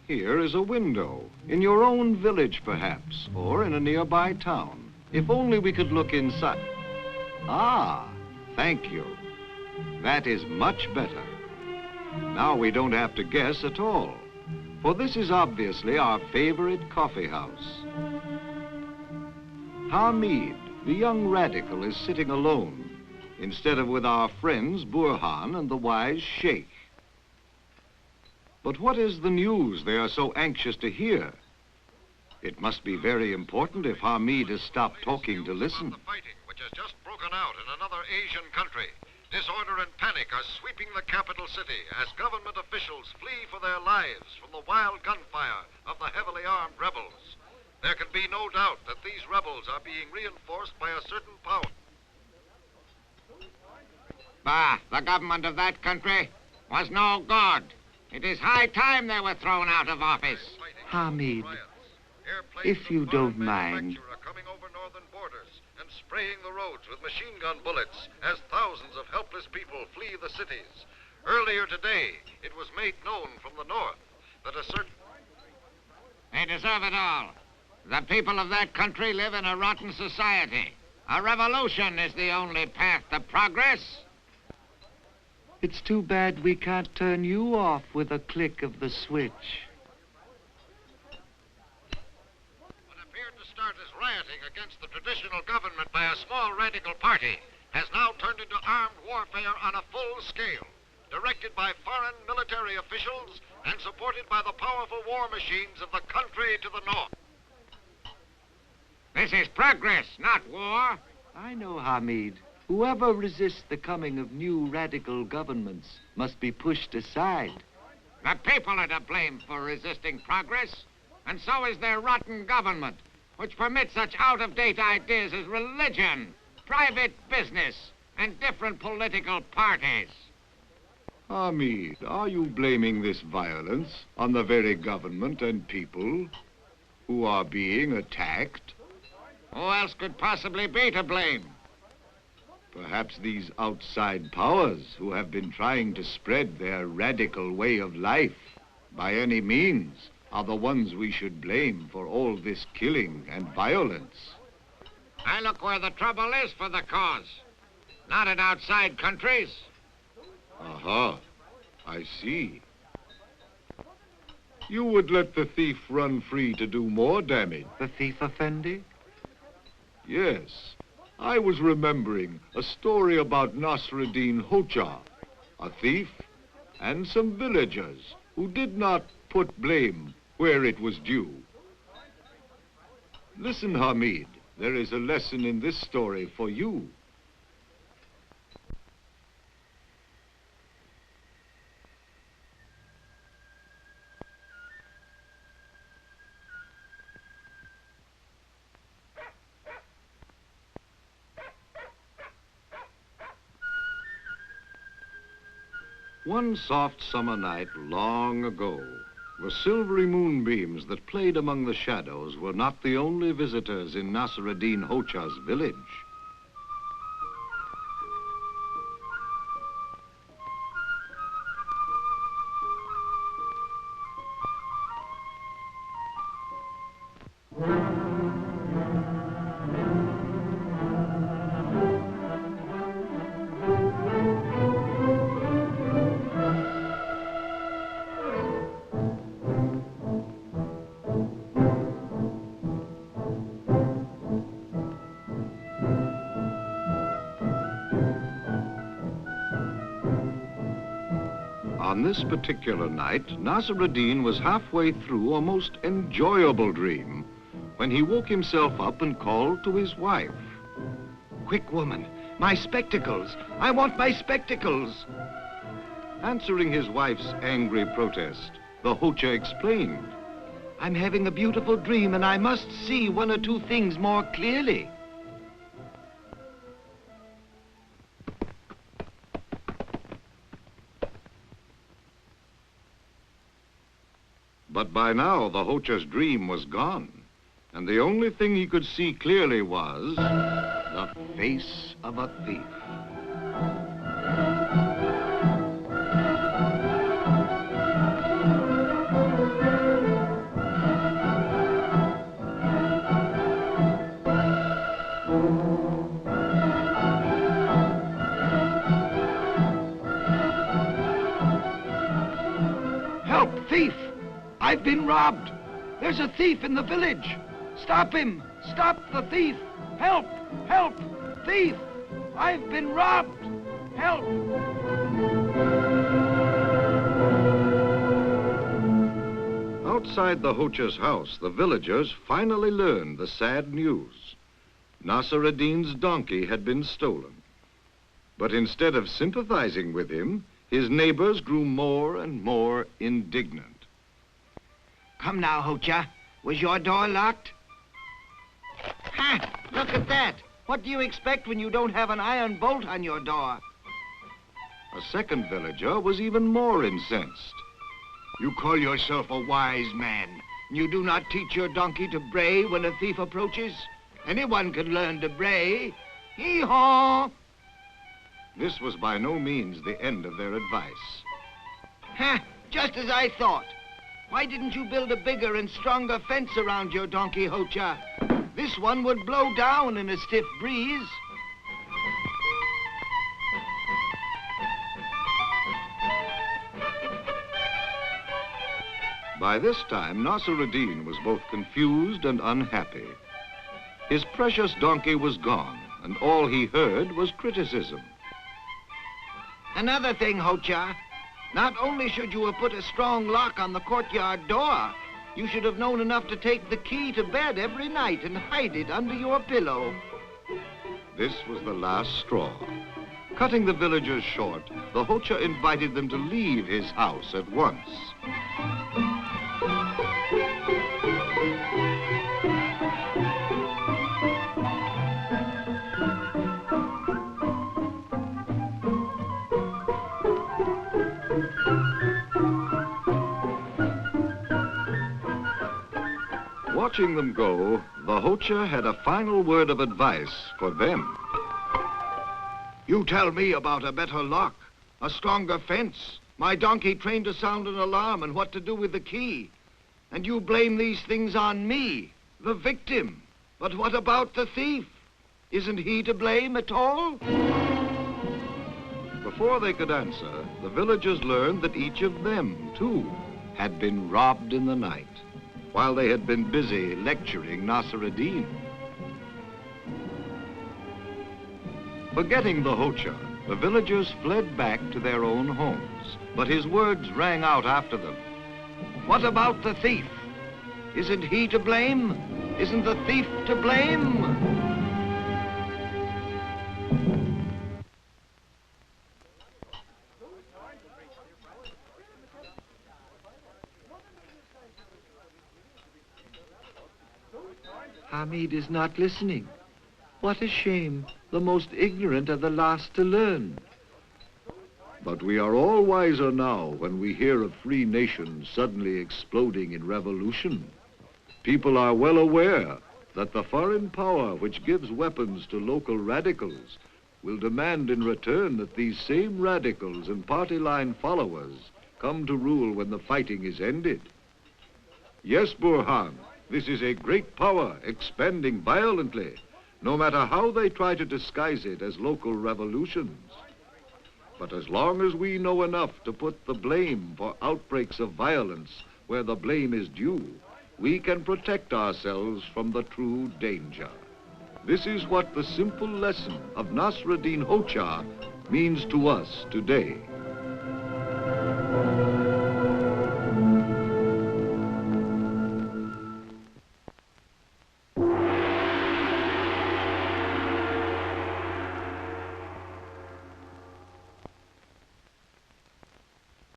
Here is a window, in your own village perhaps, or in a nearby town. If only we could look inside. Ah, thank you. That is much better. Now we don't have to guess at all, for this is obviously our favorite coffee house. Hamid, the young radical, is sitting alone, instead of with our friends Burhan and the wise Sheikh. But what is the news they are so anxious to hear? It must be very important if Hamid has stopped talking to listen. The fighting, which has just broken out in another Asian country. Disorder and panic are sweeping the capital city as government officials flee for their lives from the wild gunfire of the heavily armed rebels. There can be no doubt that these rebels are being reinforced by a certain power. Bah, the government of that country was no good. It is high time they were thrown out of office. Hamid, if you don't mind. Are coming over northern borders and spraying the roads with machine gun bullets as thousands of helpless people flee the cities. Earlier today, it was made known from the north that a certain... They deserve it all. The people of that country live in a rotten society. A revolution is the only path to progress. It's too bad we can't turn you off with a click of the switch. What appeared to start as rioting against the traditional government by a small radical party has now turned into armed warfare on a full scale, directed by foreign military officials and supported by the powerful war machines of the country to the north. This is progress, not war. I know, Hamid. Whoever resists the coming of new radical governments must be pushed aside. The people are to blame for resisting progress, and so is their rotten government, which permits such out-of-date ideas as religion, private business, and different political parties. Hamid, are you blaming this violence on the very government and people who are being attacked? Who else could possibly be to blame? Perhaps these outside powers who have been trying to spread their radical way of life by any means are the ones we should blame for all this killing and violence. I look where the trouble is for the cause, not in outside countries. Aha, I see. You would let the thief run free to do more damage. The thief, Effendi? Yes. I was remembering a story about Nasruddin Hoja, a thief, and some villagers who did not put blame where it was due. Listen, Hamid, there is a lesson in this story for you. One soft summer night long ago, the silvery moonbeams that played among the shadows were not the only visitors in Nasruddin Hoja's village. On this particular night, Nasruddin was halfway through a most enjoyable dream when he woke himself up and called to his wife. Quick, woman, my spectacles. I want my spectacles. Answering his wife's angry protest, the Hoja explained. I'm having a beautiful dream and I must see one or two things more clearly. But by now, the Hoja's dream was gone, and the only thing he could see clearly was the face of a thief. Help, thief! I've been robbed! There's a thief in the village! Stop him! Stop the thief! Help! Help! Thief! I've been robbed! Help! Outside the Hoja's house, the villagers finally learned the sad news. Nasr ad-Din's donkey had been stolen. But instead of sympathizing with him, his neighbors grew more and more indignant. Come now, Hoja. Was your door locked? Ha! Look at that! What do you expect when you don't have an iron bolt on your door? A second villager was even more incensed. You call yourself a wise man. You do not teach your donkey to bray when a thief approaches? Anyone can learn to bray. Hee-haw! This was by no means the end of their advice. Ha! Just as I thought. Why didn't you build a bigger and stronger fence around your donkey, Hoja? This one would blow down in a stiff breeze. By this time, Nasr ad-Din was both confused and unhappy. His precious donkey was gone, and all he heard was criticism. Another thing, Hoja. Not only should you have put a strong lock on the courtyard door, you should have known enough to take the key to bed every night and hide it under your pillow. This was the last straw. Cutting the villagers short, the Hoja invited them to leave his house at once. Watching them go, the Hoja had a final word of advice for them. You tell me about a better lock, a stronger fence, my donkey trained to sound an alarm, and what to do with the key. And you blame these things on me, the victim. But what about the thief? Isn't he to blame at all? Before they could answer, the villagers learned that each of them, too, had been robbed in the night, while they had been busy lecturing Nasr ad-Din. Forgetting the Hoja, the villagers fled back to their own homes, but his words rang out after them. What about the thief? Isn't he to blame? Isn't the thief to blame? Hamid is not listening. What a shame. The most ignorant are the last to learn. But we are all wiser now when we hear of free nations suddenly exploding in revolution. People are well aware that the foreign power which gives weapons to local radicals will demand in return that these same radicals and party line followers come to rule when the fighting is ended. Yes, Burhan, this is a great power expanding violently, no matter how they try to disguise it as local revolutions. But as long as we know enough to put the blame for outbreaks of violence where the blame is due, we can protect ourselves from the true danger. This is what the simple lesson of Nasr ad-Din Hoja means to us today.